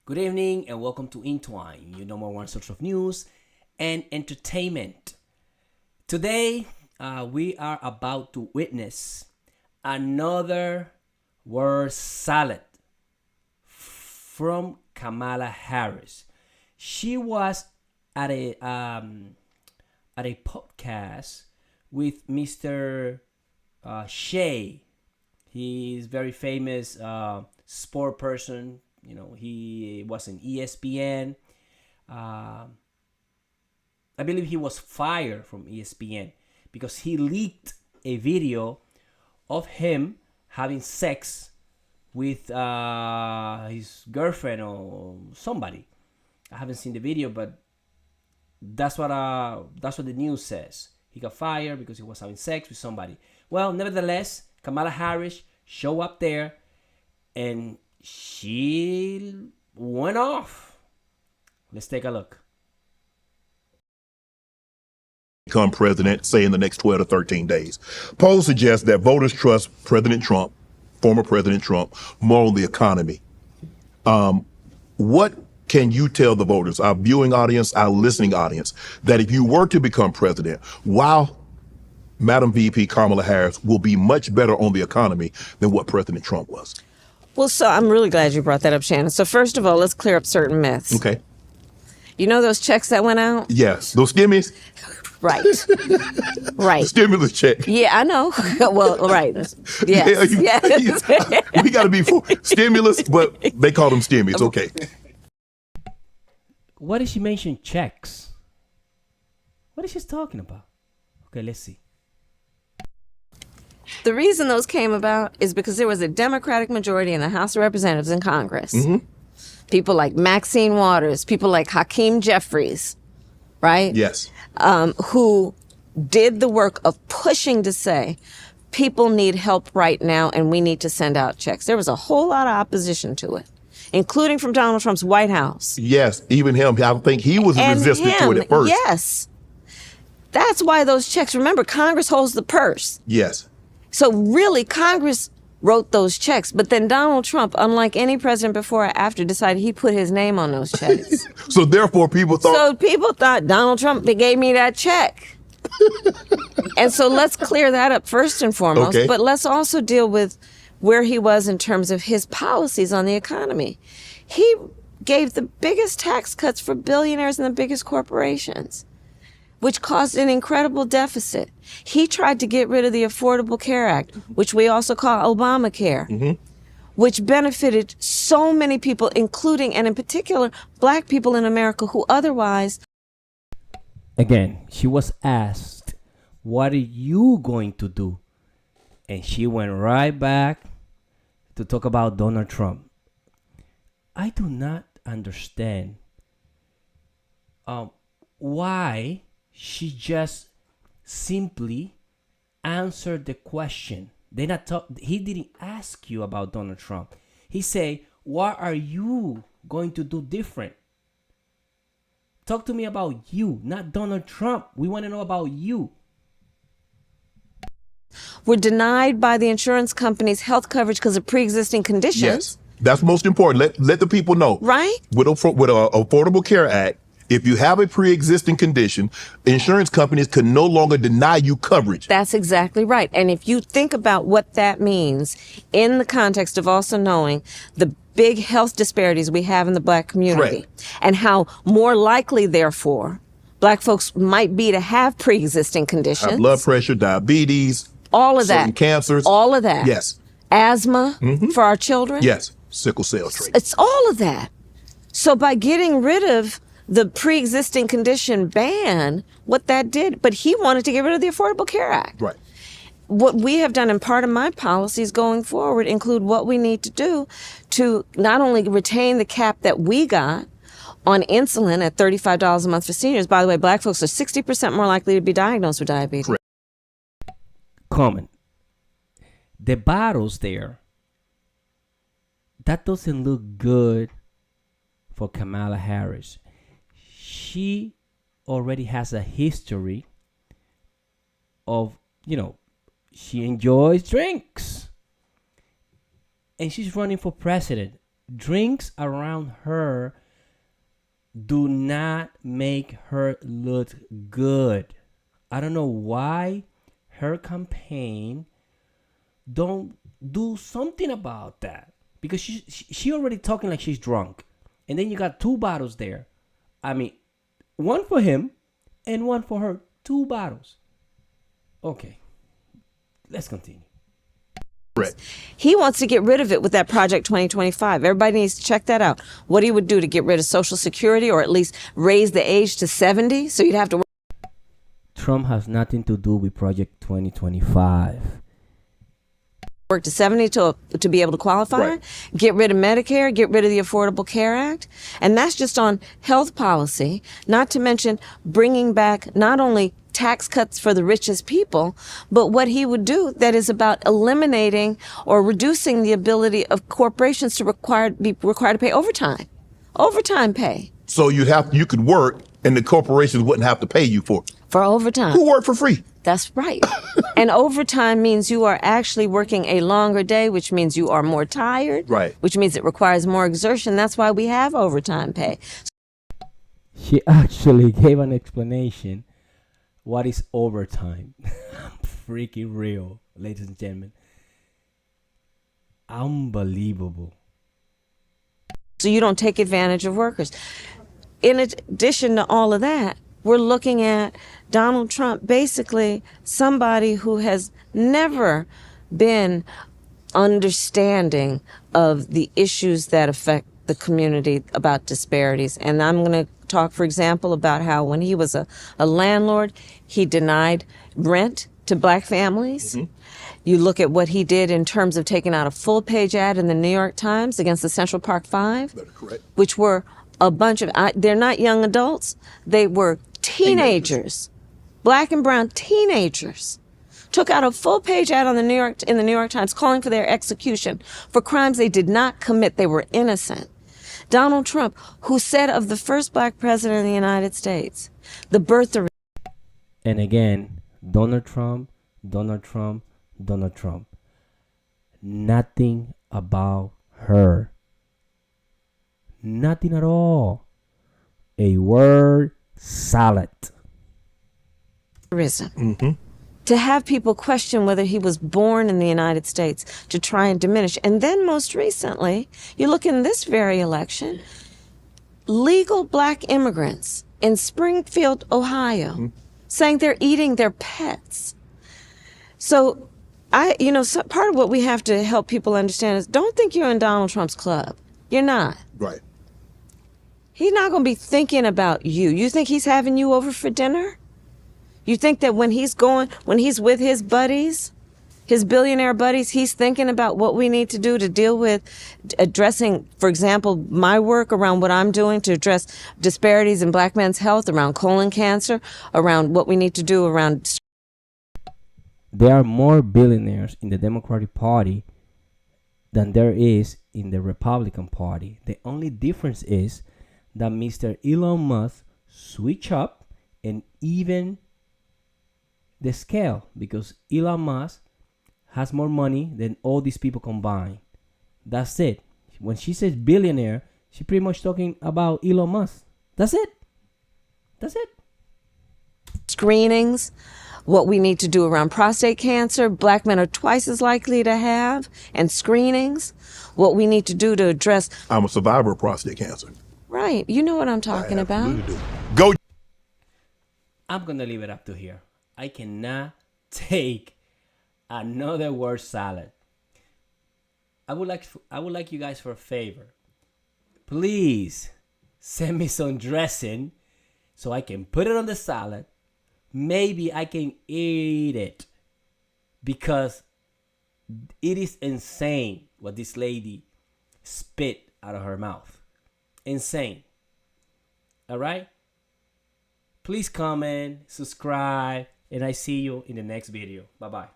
Good evening and welcome to Entwine, your number one source of news and entertainment. Today, we are about to witness another word salad from Kamala Harris. She was at a podcast with Mr. Shea. He's very famous sport person. You know, he was in ESPN. I believe he was fired from ESPN because he leaked a video of him having sex with his girlfriend or somebody. I haven't seen the video, but that's what the news says. He got fired because he was having sex with somebody. Well, nevertheless, Kamala Harris showed up there and she went off. Let's take a look. Become president, say in the next 12 to 13 days. Polls suggest that voters trust President Trump, former President Trump, more on the economy. What can you tell the voters, our viewing audience, our listening audience, that if you were to become president, while Madam VP Kamala Harris will be much better on the economy than what President Trump was? Well, so I'm really glad you brought that up, Shannon. So first of all, let's clear up certain myths. Okay. You know those checks that went out? Yes. Those stimmies? Right. Right. Stimulus check. Yeah, I know. Well, right. Yes. Yeah, Yes. We got to be for stimulus, but they call them stimmies. Okay. What did she mention? Checks. What is she talking about? Okay, let's see. The reason those came about is because there was a Democratic majority in the House of Representatives and Congress. Mm-hmm. People like Maxine Waters, people like Hakeem Jeffries, right? Yes. Who did the work of pushing to say, people need help right now and we need to send out checks. There was a whole lot of opposition to it, including from Donald Trump's White House. Yes, even him. I think he was resistant to it at first. Yes. That's why those checks, remember, Congress holds the purse. Yes. So really, Congress wrote those checks. But then Donald Trump, unlike any president before or after, decided he put his name on those checks. So therefore, people thought Donald Trump gave me that check. And so let's clear that up first and foremost. Okay. But let's also deal with where he was in terms of his policies on the economy. He gave the biggest tax cuts for billionaires and the biggest corporations, which caused an incredible deficit. He tried to get rid of the Affordable Care Act, which we also call Obamacare, which benefited so many people, including and in particular Black people in America who otherwise. Again, she was asked, what are you going to do? And she went right back to talk about Donald Trump. I do not understand why she just simply answered the question. He didn't ask you about Donald Trump. He said, what are you going to do different? Talk to me about you, not Donald Trump. We want to know about you. Were denied by the insurance companies health coverage because of pre-existing conditions. yes, that's most important. Let the people know. Right? With Affordable Care Act, if you have a pre-existing condition, insurance companies can no longer deny you coverage. That's exactly right. And if you think about what that means in the context of also knowing the big health disparities we have in the Black community, Correct. and how more likely, therefore, Black folks might be to have pre-existing conditions. High blood pressure, diabetes, all of certain that. cancers. All of that. Yes. Asthma for our children. Yes. Sickle cell trait. It's all of that. So by getting rid of the pre-existing condition ban, what that did, but he wanted to get rid of the Affordable Care Act. Right. What we have done, and part of my policies going forward include what we need to do to not only retain the cap that we got on insulin at $35 a month for seniors. By the way, Black folks are 60% more likely to be diagnosed with diabetes. Correct. Comment. The bottles there, that doesn't look good for Kamala Harris. She already has a history of, she enjoys drinks. And she's running for president. drinks around her do not make her look good. I don't know why her campaign don't do something about that, because she already talking like she's drunk, and then you got 2 bottles there. I mean, one for him and one for her. 2 bottles. Okay, let's continue. Correct. He wants to get rid of it with that Project 2025. Everybody needs to check that out. What he would do to get rid of Social Security, or at least raise the age to 70, so you'd have to Trump has nothing to do with Project 2025. work to 70 to be able to qualify, Right. get rid of Medicare, get rid of the Affordable Care Act. And that's just on health policy, not to mention bringing back not only tax cuts for the richest people, but what he would do that is about eliminating or reducing the ability of corporations to be required to pay overtime pay So you could work and the corporations wouldn't have to pay you for it. for overtime. Who work for free? That's right. And overtime means you are actually working a longer day, which means you are more tired. Right. Which means it requires more exertion. That's why we have overtime pay. She actually gave an explanation what is overtime. Freaking real, ladies and gentlemen. Unbelievable. So you don't take advantage of workers. In addition to all of that, we're looking at Donald Trump, basically somebody who has never been understanding of the issues that affect the community about disparities. And I'm going to talk, for example, about how when he was a landlord, he denied rent to black families. Mm-hmm. You look at what he did in terms of taking out a full-page ad in the New York Times against the Central Park Five, That's correct. which were a bunch of, they're not young adults, they were teenagers, black and brown teenagers. Took out a full-page ad in the New York Times calling for their execution for crimes they did not commit. They were innocent. Donald Trump, who said of the first black president of the United States, the birther. And again, Donald Trump. Nothing about her. Nothing at all. A word salad. Mm-hmm. To have people question whether he was born in the United States, to try and diminish. And then most recently, you look in this very election, legal black immigrants in Springfield, Ohio, saying they're eating their pets. So part of what we have to help people understand is, don't think you're in Donald Trump's club. You're not. Right. He's not going to be thinking about you. You think he's having you over for dinner? You think that when he's with his buddies, his billionaire buddies, he's thinking about what we need to do to deal with addressing, for example, my work around what I'm doing to address disparities in black men's health, around colon cancer, around what we need to do around. There are more billionaires in the Democratic Party than there is in the Republican Party. The only difference is that Mr. Elon Musk switch up and even the scale, because Elon Musk has more money than all these people combined. That's it. When she says billionaire, she pretty much talking about Elon Musk. That's it. Screenings, what we need to do around prostate cancer, black men are twice as likely to have, and screenings, what we need to do to address. I'm a survivor of prostate cancer. Right. You know what I'm talking about. Go. I'm going to leave it up to here. I cannot take another word salad. I would like you guys for a favor. Please send me some dressing so I can put it on the salad. Maybe I can eat it, because it is insane what this lady spit out of her mouth. Insane. All right? Please comment, subscribe, and I see you in the next video. Bye-bye.